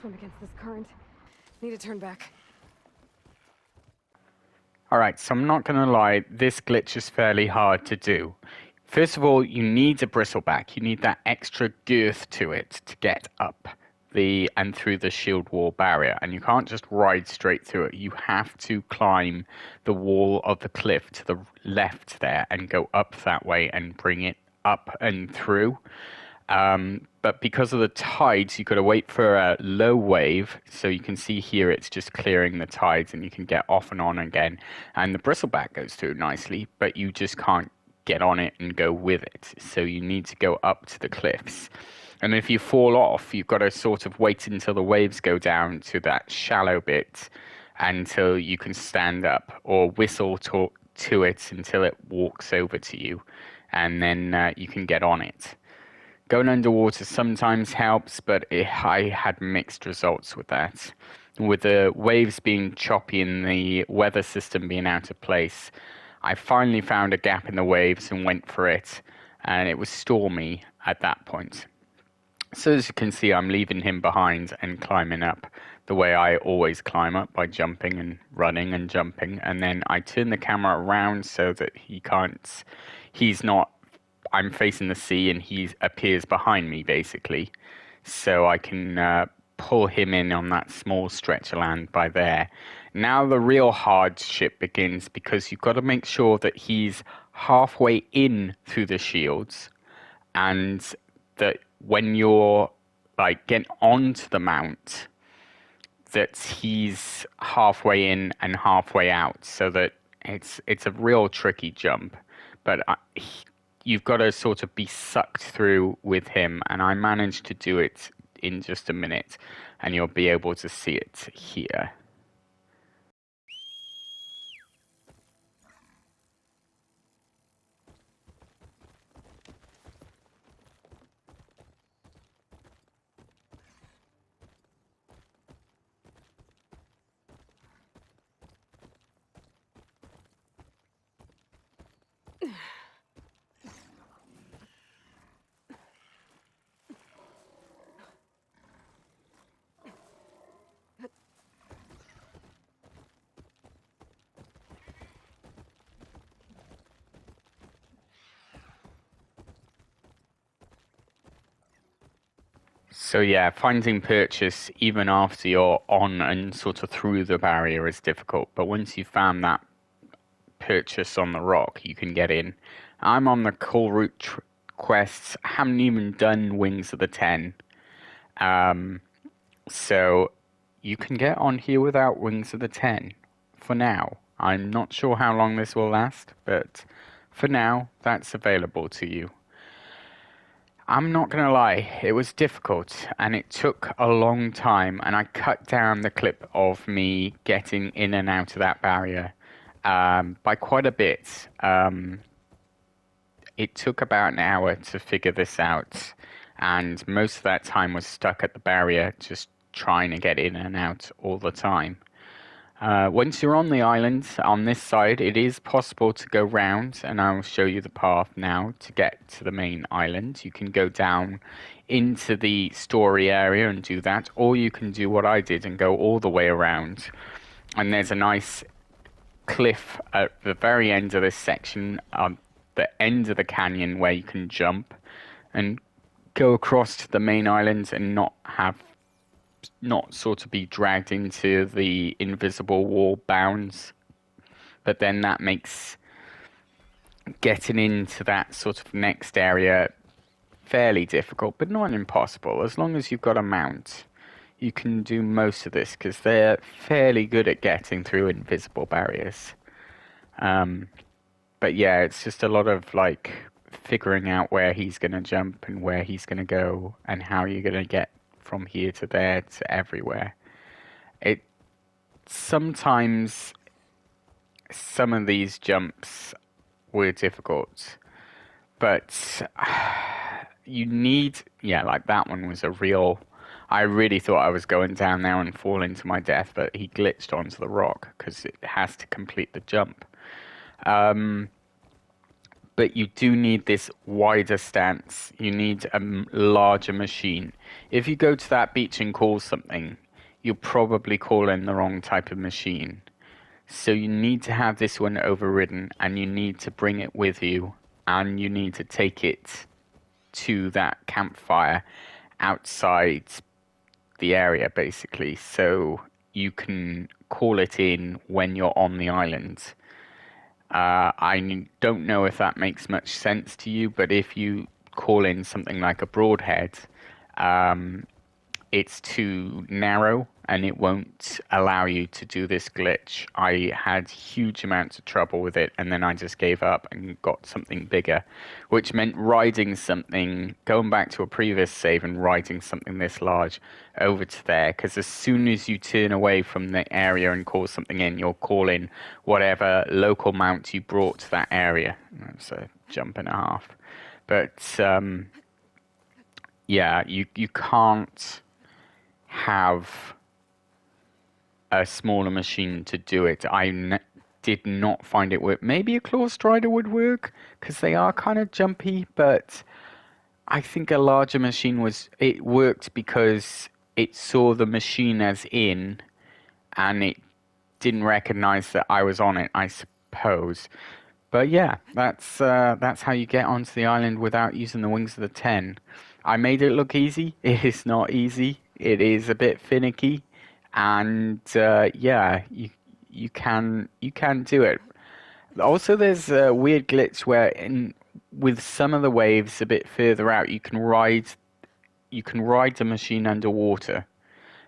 swim against this current. Need to turn back. Alright, so I'm not going to lie, this glitch is fairly hard to do. First of all, you need a bristleback. You need that extra girth to it to get up and through the shield wall barrier. And you can't just ride straight through it. You have to climb the wall of the cliff to the left there and go up that way and bring it up and through. But because of the tides, you've got to wait for a low wave. So you can see here it's just clearing the tides and you can get off and on again. And the bristleback goes through nicely, but you just can't get on it and go with it. So you need to go up to the cliffs. And if you fall off, you've got to sort of wait until the waves go down to that shallow bit until you can stand up, or whistle to it until it walks over to you. And then you can get on it. Going underwater sometimes helps, but I had mixed results with that. With the waves being choppy and the weather system being out of place, I finally found a gap in the waves and went for it, and it was stormy at that point. So as you can see, I'm leaving him behind and climbing up the way I always climb up, by jumping and running and jumping, and then I turn the camera around so that I'm facing the sea and he appears behind me basically, so I can pull him in on that small stretch of land by there. Now the real hardship begins, because you've got to make sure that he's halfway in through the shields, and that when you're getting onto the mount, that he's halfway in and halfway out, so that it's a real tricky jump. But you've got to sort of be sucked through with him, and I managed to do it in just a minute, and you'll be able to see it here. So yeah, finding purchase even after you're on and sort of through the barrier is difficult. But once you've found that purchase on the rock, you can get in. I'm on the Call Route quests. I haven't even done Wings of the Ten. So you can get on here without Wings of the Ten for now. I'm not sure how long this will last, but for now, that's available to you. I'm not going to lie, it was difficult and it took a long time, and I cut down the clip of me getting in and out of that barrier by quite a bit. It took about an hour to figure this out, and most of that time was stuck at the barrier just trying to get in and out all the time. Once you're on the island, on this side, it is possible to go round, and I will show you the path now to get to the main island. You can go down into the story area and do that, or you can do what I did and go all the way around. And there's a nice cliff at the very end of this section, the end of the canyon, where you can jump and go across to the main island and not sort of be dragged into the invisible wall bounds. But then that makes getting into that sort of next area fairly difficult, but not impossible. As long as you've got a mount, you can do most of this, because they're fairly good at getting through invisible barriers. But yeah, it's just a lot of figuring out where he's going to jump and where he's going to go and how you're going to get from here to there to everywhere. Sometimes some of these jumps were difficult, but you need, like that one was I really thought I was going down there and falling to my death, but he glitched onto the rock because it has to complete the jump. but you do need this wider stance. You need a larger machine. If you go to that beach and call something, you'll probably call in the wrong type of machine. So you need to have this one overridden, and you need to bring it with you, and you need to take it to that campfire outside the area, basically, so you can call it in when you're on the island. I don't know if that makes much sense to you, but if you call in something like a broadhead, um, it's too narrow and it won't allow you to do this glitch. I had huge amounts of trouble with it, and then I just gave up and got something bigger, which meant riding something, going back to a previous save and riding something this large over to there, because as soon as you turn away from the area and call something in, you'll call in whatever local mount you brought to that area. That's a jump and a half. But yeah, you can't have a smaller machine to do it. Did not find it work. Maybe a claw strider would work because they are kind of jumpy, but I think a larger machine it worked because it saw the machine as in, and it didn't recognize that I was on it, I suppose. But yeah, that's how you get onto the island without using the wings of the 10. I made it look easy. It is not easy. It is a bit finicky, and yeah, you can do it. Also, there's a weird glitch where with some of the waves a bit further out, you can ride the machine underwater.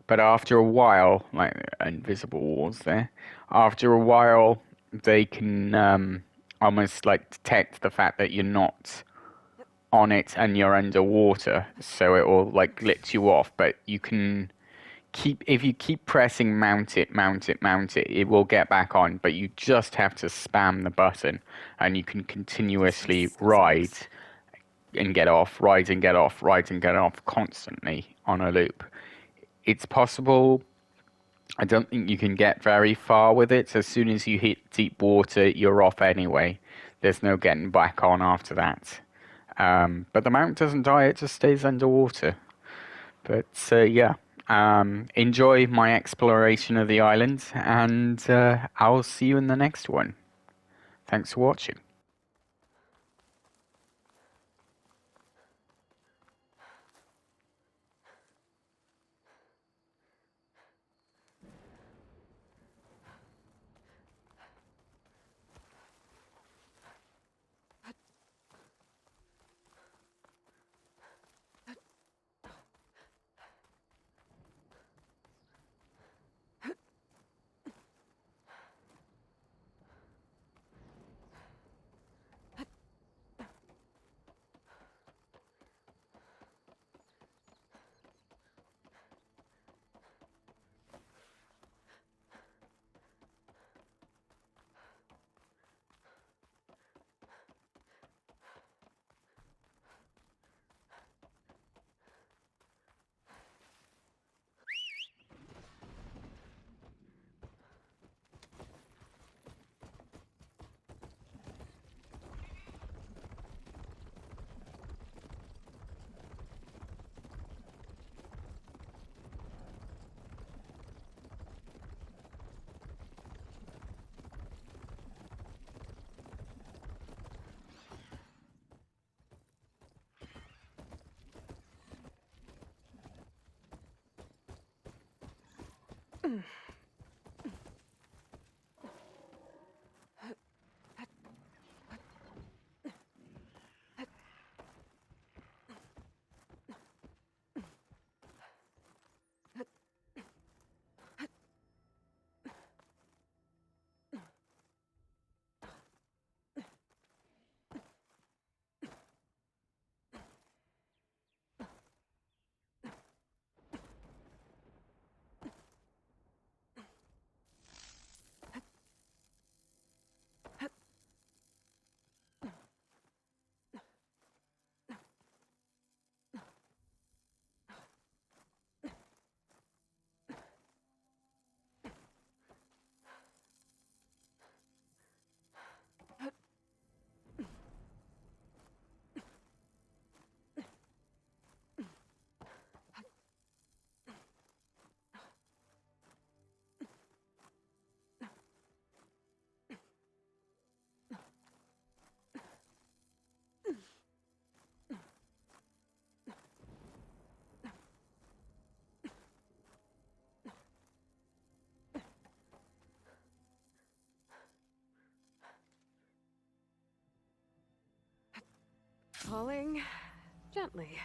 But after a while, like invisible walls there, after a while they can almost like detect the fact that you're not on it and you're underwater, so it will like glitch you off. But you can if you keep pressing mount it, mount it, mount it, it will get back on. But you just have to spam the button, and you can continuously ride and get off, ride and get off, ride and get off constantly on a loop. It's possible. I don't think you can get very far with it. As soon as you hit deep water, you're off anyway. There's no getting back on after that. But the mount doesn't die, it just stays underwater. But yeah, enjoy my exploration of the island, and I'll see you in the next one. Thanks for watching. Falling gently.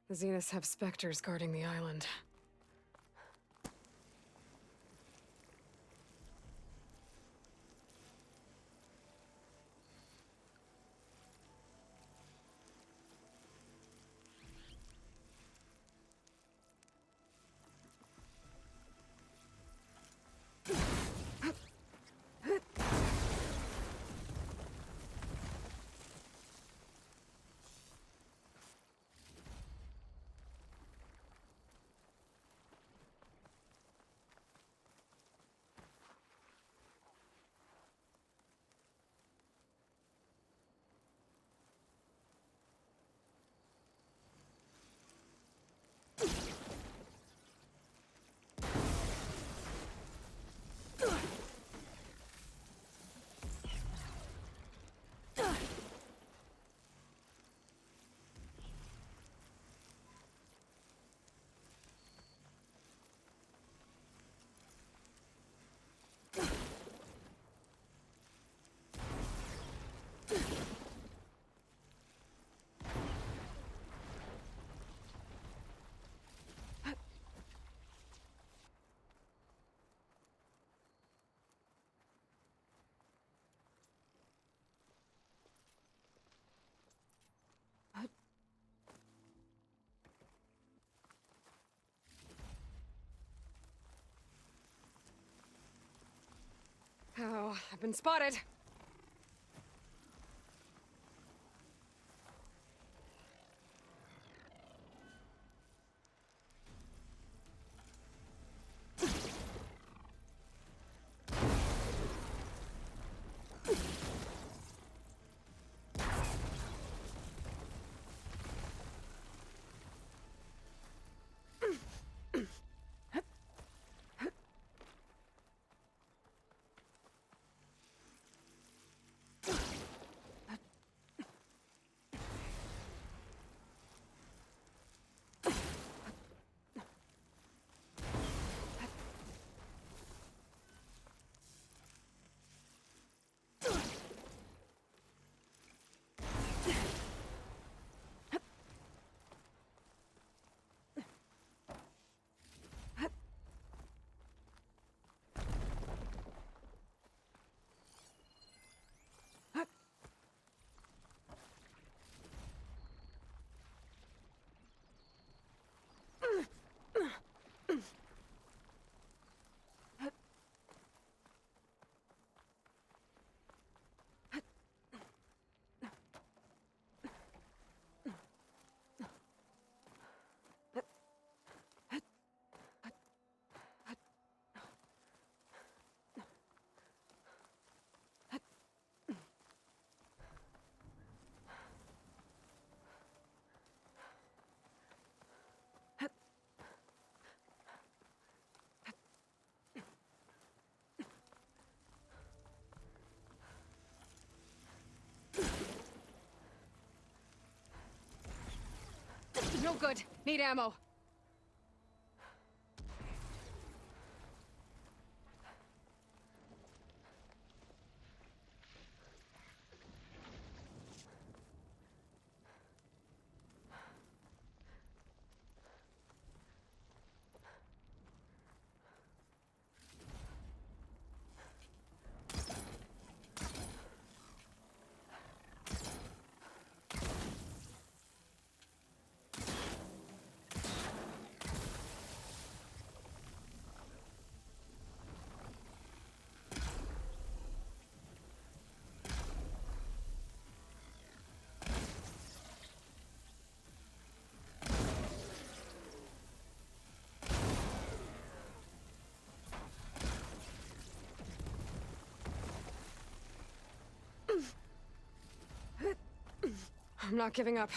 The Zeniths have specters guarding the island. Oh, I've been spotted. No good. Need ammo. I'm not giving up.